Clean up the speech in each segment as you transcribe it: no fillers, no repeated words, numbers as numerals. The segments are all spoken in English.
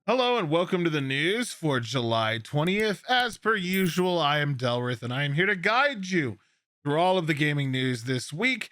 Hello and welcome to the news for July 20th. As per usual, I am Delrith and I am here to guide you through all of the gaming news this week.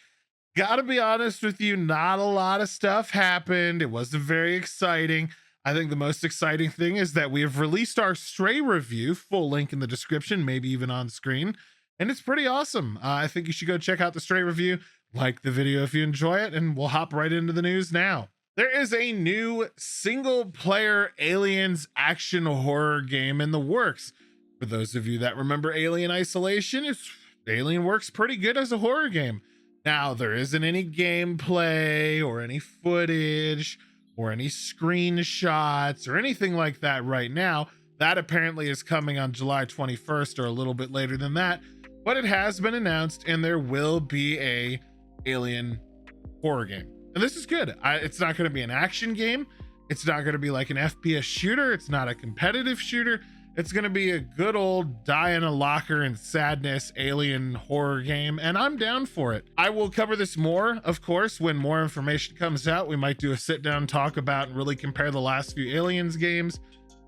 Gotta be honest with you, not a lot of stuff happened. It wasn't very exciting. I think the most exciting thing is that we have released our Stray review, full link in the description, maybe even on screen, and it's pretty awesome. I think you should go check out the Stray review, like the video if you enjoy it, and we'll hop right into the news now. There is a new single-player Aliens action horror game in the works. For those of you that remember Alien Isolation, Alien works pretty good as a horror game. Now, there isn't any gameplay or any footage or any screenshots or anything like that right now. That apparently is coming on July 21st or a little bit later than that, but it has been announced and there will be a Alien horror game. And this is good. It's not going to be an action game. It's not going to be like an FPS shooter. It's not a competitive shooter. It's going to be a good old die in a locker and sadness alien horror game, and I'm down for it. I will cover this more, of course, when more information comes out. We might do a sit down talk about and really compare the last few Aliens games,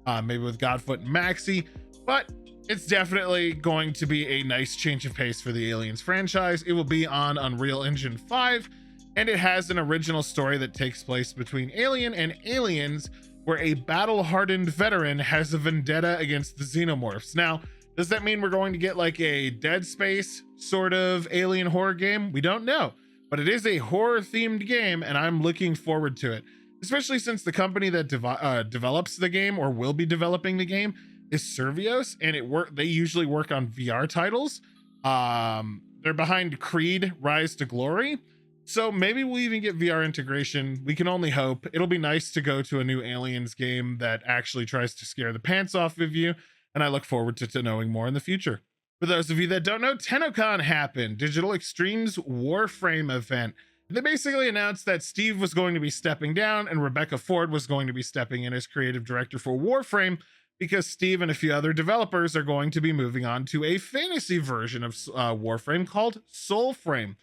maybe with Godfoot and Maxxii, but it's definitely going to be a nice change of pace for the Aliens franchise. It will be on Unreal Engine 5. And it has an original story that takes place between Alien and Aliens, where a battle-hardened veteran has a vendetta against the xenomorphs. Now, does that mean we're going to get like a Dead Space sort of alien horror game? We don't know, but it is a horror-themed game, and I'm looking forward to it, especially since the company that develops the game or will be developing the game is Survios, and they usually work on VR titles. They're behind Creed: Rise to Glory. So maybe we'll even get VR integration. We can only hope. It'll be nice to go to a new Aliens game that actually tries to scare the pants off of you, and I look forward to knowing more in the future. For those of you that don't know, TennoCon happened, Digital Extreme's Warframe event. They basically announced that Steve was going to be stepping down and Rebecca Ford was going to be stepping in as creative director for Warframe, because Steve and a few other developers are going to be moving on to a fantasy version of Warframe called Soulframe.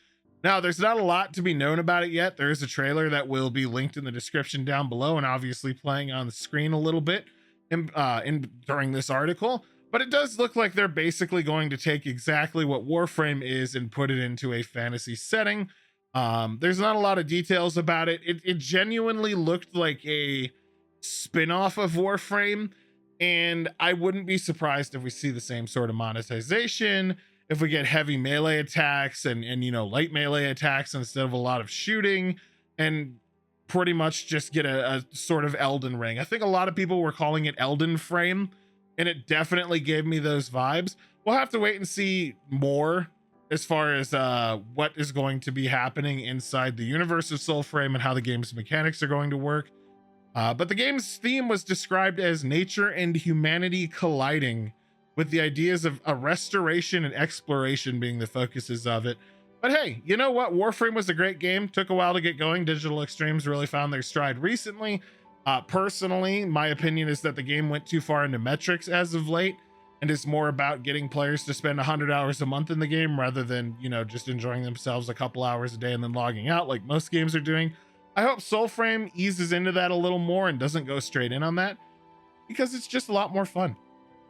Now, there's not a lot to be known about it yet. There is a trailer that will be linked in the description down below and obviously playing on the screen a little bit during this article. But it does look like they're basically going to take exactly what Warframe is and put it into a fantasy setting. There's not a lot of details about it. It genuinely looked like a spin-off of Warframe, and I wouldn't be surprised if we see the same sort of monetization, if we get heavy melee attacks and light melee attacks instead of a lot of shooting, and pretty much just get a sort of Elden Ring. I think a lot of people were calling it Elden Frame, and it definitely gave me those vibes. We'll have to wait and see more as far as what is going to be happening inside the universe of Soulframe and how the game's mechanics are going to work. But the game's theme was described as nature and humanity colliding, with the ideas of a restoration and exploration being the focuses of it. But hey, you know what? Warframe was a great game. Took a while to get going. Digital Extremes really found their stride recently. Personally, my opinion is that the game went too far into metrics as of late, and is more about getting players to spend 100 hours a month in the game rather than, just enjoying themselves a couple hours a day and then logging out like most games are doing. I hope Soulframe eases into that a little more and doesn't go straight in on that, because it's just a lot more fun.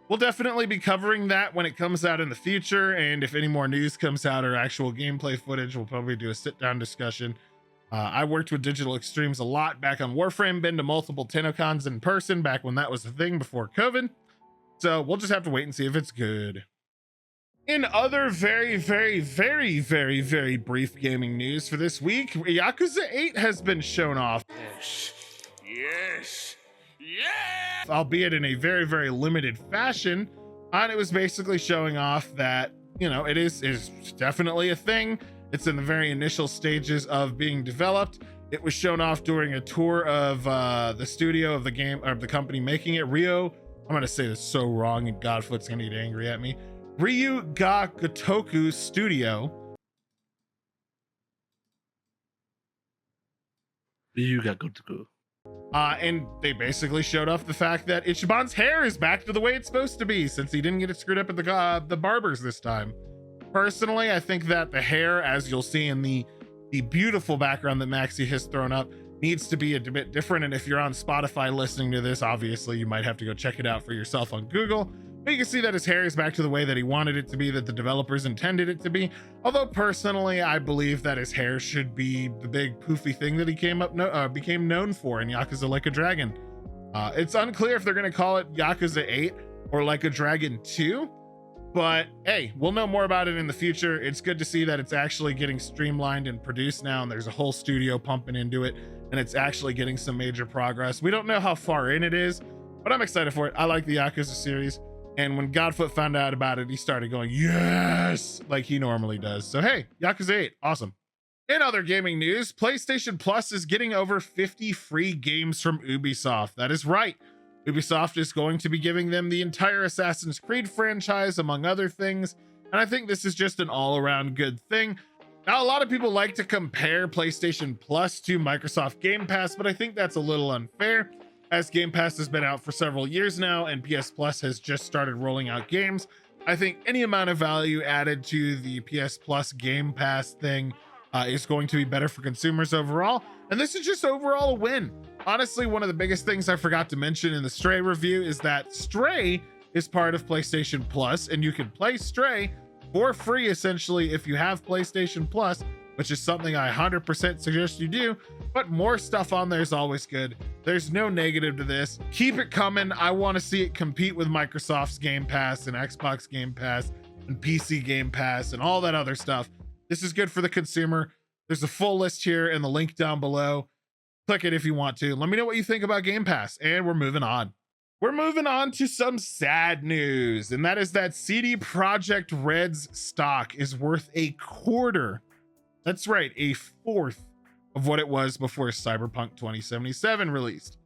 We'll definitely be covering that when it comes out in the future, and if any more news comes out or actual gameplay footage, we'll probably do a sit-down discussion. I worked with Digital Extremes a lot back on Warframe, been to multiple TennoCons in person back when that was a thing before COVID, so we'll just have to wait and see if it's good. In other very, very, very, very, very brief gaming news for this week, Yakuza 8 has been shown off. Yes! Yeah, albeit in a very, very limited fashion, and it was basically showing off that it is definitely a thing. It's in the very initial stages of being developed. It was shown off during a tour of the studio of the game, or the company making it, I'm gonna say this so wrong and Godfoot's gonna get angry at me. Ryuga Gotoku Studio. Ryuga Gotoku. And they basically showed off the fact that Ichiban's hair is back to the way it's supposed to be, since he didn't get it screwed up at the barbers this time. Personally, I think that the hair, as you'll see in the beautiful background that Maxxii has thrown up, needs to be a bit different. And if you're on Spotify listening to this, obviously you might have to go check it out for yourself on Google. But you can see that his hair is back to the way that he wanted it to be, that the developers intended it to be. Although personally, I believe that his hair should be the big poofy thing that he became known for in Yakuza Like a Dragon. It's unclear if they're going to call it Yakuza 8 or Like a Dragon 2. But hey, we'll know more about it in the future. It's good to see that it's actually getting streamlined and produced now, and there's a whole studio pumping into it, and it's actually getting some major progress. We don't know how far in it is, but I'm excited for it. I like the Yakuza series. And when Godfoot found out about it, he started going, yes, like he normally does. So, hey, Yakuza 8, awesome. In other gaming news, PlayStation Plus is getting over 50 free games from Ubisoft. That is right. Ubisoft is going to be giving them the entire Assassin's Creed franchise, among other things. And I think this is just an all-around good thing. Now, a lot of people like to compare PlayStation Plus to Microsoft Game Pass, but I think that's a little unfair, as Game Pass has been out for several years now and PS Plus has just started rolling out games. I think any amount of value added to the PS Plus Game Pass thing is going to be better for consumers overall. And this is just overall a win. Honestly, one of the biggest things I forgot to mention in the Stray review is that Stray is part of PlayStation Plus, and you can play Stray for free essentially if you have PlayStation Plus, which is something I 100% suggest you do. But more stuff on there is always good. There's no negative to this. Keep it coming. I want to see it compete with Microsoft's Game Pass and Xbox Game Pass and PC Game Pass and all that other stuff. This is good for the consumer. There's a full list here in the link down below. Click it if you want to. Let me know what you think about Game Pass. And we're moving on. We're moving on to some sad news, and that is that CD Projekt Red's stock is worth a quarter. That's right, a fourth of what it was before Cyberpunk 2077 released.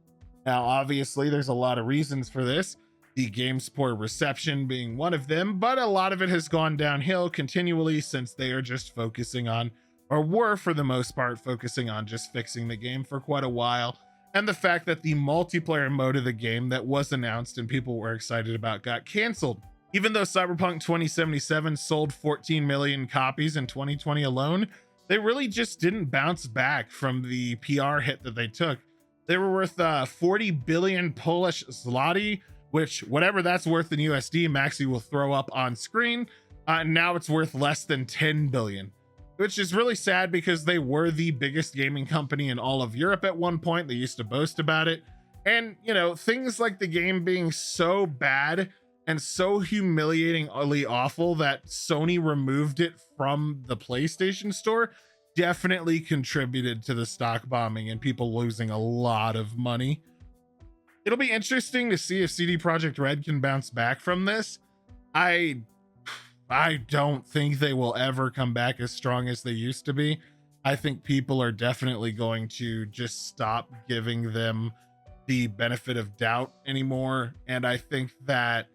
Now, obviously, there's a lot of reasons for this, the game's poor reception being one of them, but a lot of it has gone downhill continually since they are just focusing on, or were for the most part, focusing on just fixing the game for quite a while. And the fact that the multiplayer mode of the game that was announced and people were excited about got canceled. Even though Cyberpunk 2077 sold 14 million copies in 2020 alone, they really just didn't bounce back from the PR hit that they took. They were worth 40 billion Polish zloty, which whatever that's worth in USD, Maxi will throw up on screen. Now it's worth less than 10 billion, which is really sad because they were the biggest gaming company in all of Europe at one point. They used to boast about it. And, you know, things like the game being so bad and so humiliatingly awful that Sony removed it from the PlayStation Store definitely contributed to the stock bombing and people losing a lot of money. It'll be interesting to see if CD Projekt Red can bounce back from this. I don't think they will ever come back as strong as they used to be. I think people are definitely going to just stop giving them the benefit of doubt anymore. And I think that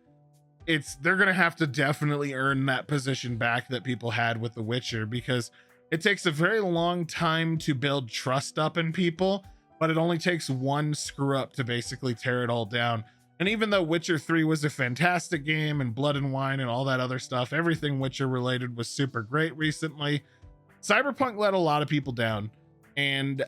they're going to have to definitely earn that position back that people had with The Witcher, because it takes a very long time to build trust up in people, but it only takes one screw up to basically tear it all down. And even though Witcher 3 was a fantastic game and Blood and Wine and all that other stuff, everything Witcher related was super great recently, Cyberpunk let a lot of people down. And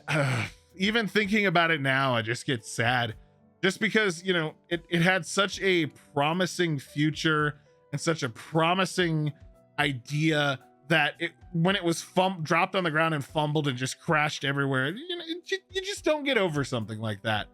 even thinking about it now, I just get sad. Just because, you know, it had such a promising future and such a promising idea that when it was dropped on the ground and fumbled and just crashed everywhere, you know, you just don't get over something like that.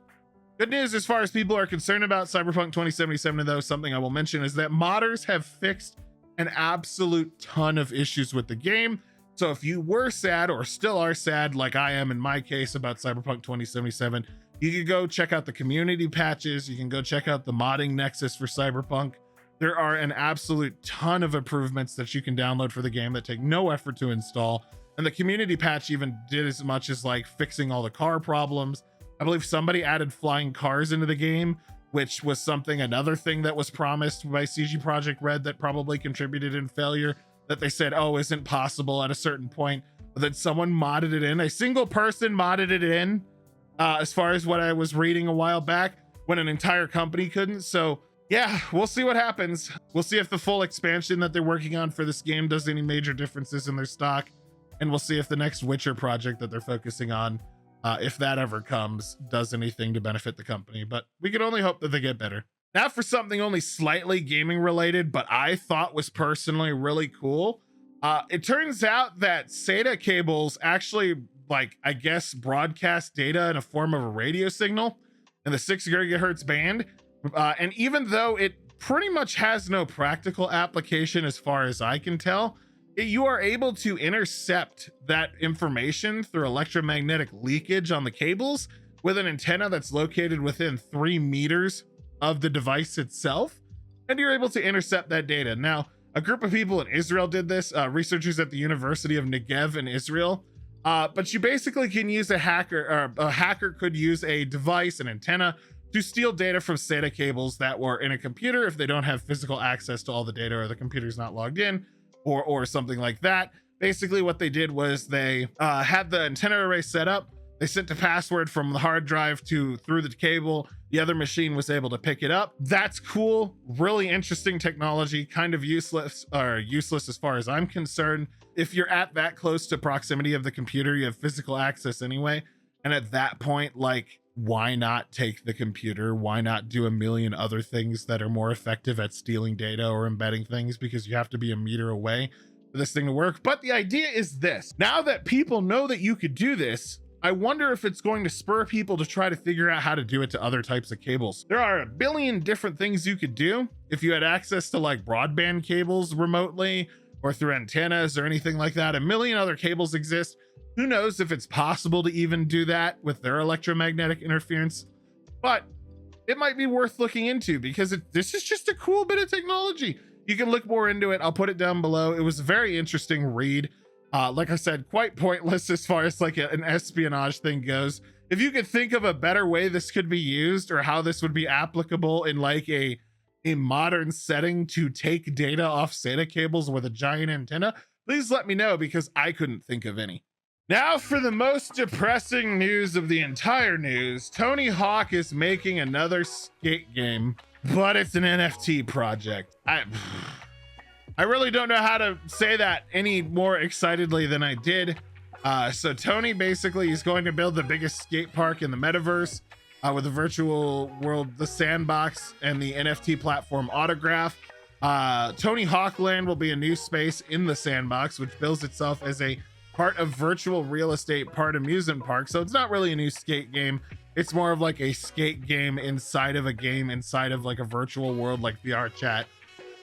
Good news as far as people are concerned about Cyberpunk 2077, though, something I will mention is that modders have fixed an absolute ton of issues with the game. So if you were sad or still are sad, like I am in my case about Cyberpunk 2077, you can go check out the community patches. You can go check out the modding nexus for Cyberpunk. There are an absolute ton of improvements that you can download for the game that take no effort to install. And the community patch even did as much as like fixing all the car problems. I believe somebody added flying cars into the game, which was another thing that was promised by CD Projekt Red that probably contributed in failure, that they said, oh, isn't possible at a certain point. But then someone modded it in. A single person modded it in, as far as what I was reading a while back, when an entire company couldn't. So yeah, we'll see what happens. We'll see if the full expansion that they're working on for this game does any major differences in their stock. And we'll see if the next Witcher project that they're focusing on if that ever comes, does anything to benefit the company. But we can only hope that they get better. Now for something only slightly gaming related, but I thought was personally really cool. It turns out that SATA cables actually, like, I guess, broadcast data in a form of a radio signal in the 6 gigahertz band. And even though it pretty much has no practical application as far as I can tell, you are able to intercept that information through electromagnetic leakage on the cables with an antenna that's located within 3 meters of the device itself, and you're able to intercept that data. Now, a group of people in Israel did this, researchers at the University of Negev in Israel. But you basically can use a hacker could use a device, an antenna, to steal data from SATA cables that were in a computer if they don't have physical access to all the data or the computer's not logged in, or something like that. Basically what they did was they had the antenna array set up. They sent a password from the hard drive through the cable. The other machine was able to pick it up. That's cool. Really interesting technology, kind of useless as far as I'm concerned. If you're at that close to proximity of the computer, you have physical access anyway. And at that point, like, why not take the computer? Why not do a million other things that are more effective at stealing data or embedding things, because you have to be a meter away for this thing to work? But the idea is this: now that people know that you could do this, I wonder if it's going to spur people to try to figure out how to do it to other types of cables. There are a billion different things you could do if you had access to, like, broadband cables remotely or through antennas or anything like that. A million other cables exist. Who knows if it's possible to even do that with their electromagnetic interference, but it might be worth looking into, because this is just a cool bit of technology. You can look more into it. I'll put it down below. It was a very interesting read. Like I said, quite pointless as far as like an espionage thing goes. If you could think of a better way this could be used, or how this would be applicable in like a modern setting to take data off SATA cables with a giant antenna, please let me know, because I couldn't think of any. Now for the most depressing news of the entire news. Tony Hawk is making another skate game, but it's an NFT project. I really don't know how to say that any more excitedly than I did. So Tony basically is going to build the biggest skate park in the metaverse with the virtual world, the sandbox, and the NFT platform Autograph. Tony Hawk Land will be a new space in the sandbox, which bills itself as a part of virtual real estate, part amusement park. So it's not really a new skate game. It's more of like a skate game inside of a game, inside of like a virtual world, like VR chat.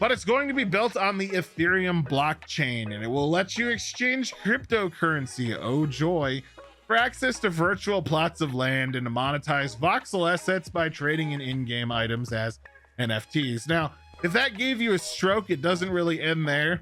But it's going to be built on the Ethereum blockchain, and it will let you exchange cryptocurrency, oh joy, for access to virtual plots of land and to monetize voxel assets by trading in in-game items as NFTs. Now, if that gave you a stroke, it doesn't really end there.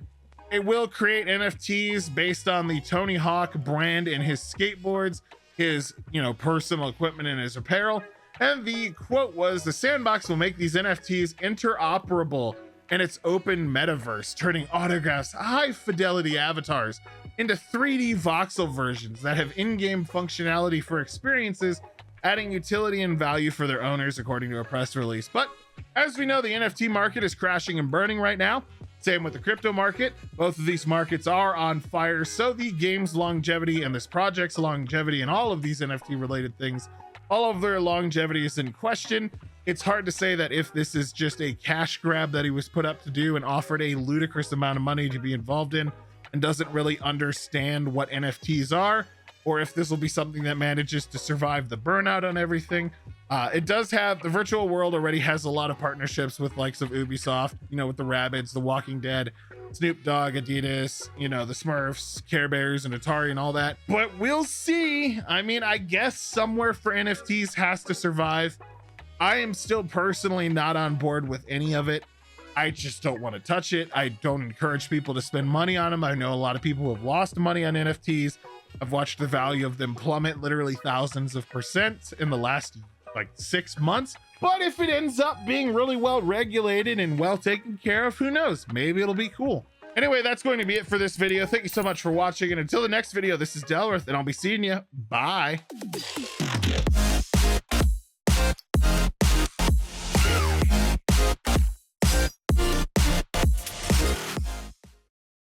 It will create NFTs based on the Tony Hawk brand and his skateboards, his, personal equipment and his apparel. And the quote was, the sandbox will make these NFTs interoperable in its open metaverse, turning autographs, high fidelity avatars into 3D voxel versions that have in-game functionality for experiences, adding utility and value for their owners, according to a press release. But as we know, the NFT market is crashing and burning right now. Same with the crypto market. Both of these markets are on fire. So the game's longevity and this project's longevity and all of these NFT related things, all of their longevity is in question. It's hard to say that if this is just a cash grab that he was put up to do and offered a ludicrous amount of money to be involved in and doesn't really understand what NFTs are, or if this will be something that manages to survive the burnout on everything. It does have, the virtual world already has a lot of partnerships with likes of Ubisoft, with the Rabbids, the Walking Dead, Snoop Dogg, Adidas, the Smurfs, Care Bears, and Atari and all that. But we'll see. I mean, I guess somewhere for NFTs has to survive. I am still personally not on board with any of it. I just don't want to touch it. I don't encourage people to spend money on them. I know a lot of people who have lost money on NFTs. I've watched the value of them plummet literally thousands of percent in the last 6 months. But if it ends up being really well regulated and well taken care of, who knows? Maybe it'll be cool. Anyway, that's going to be it for this video. Thank you so much for watching. And until the next video, this is Delrith, and I'll be seeing you. Bye.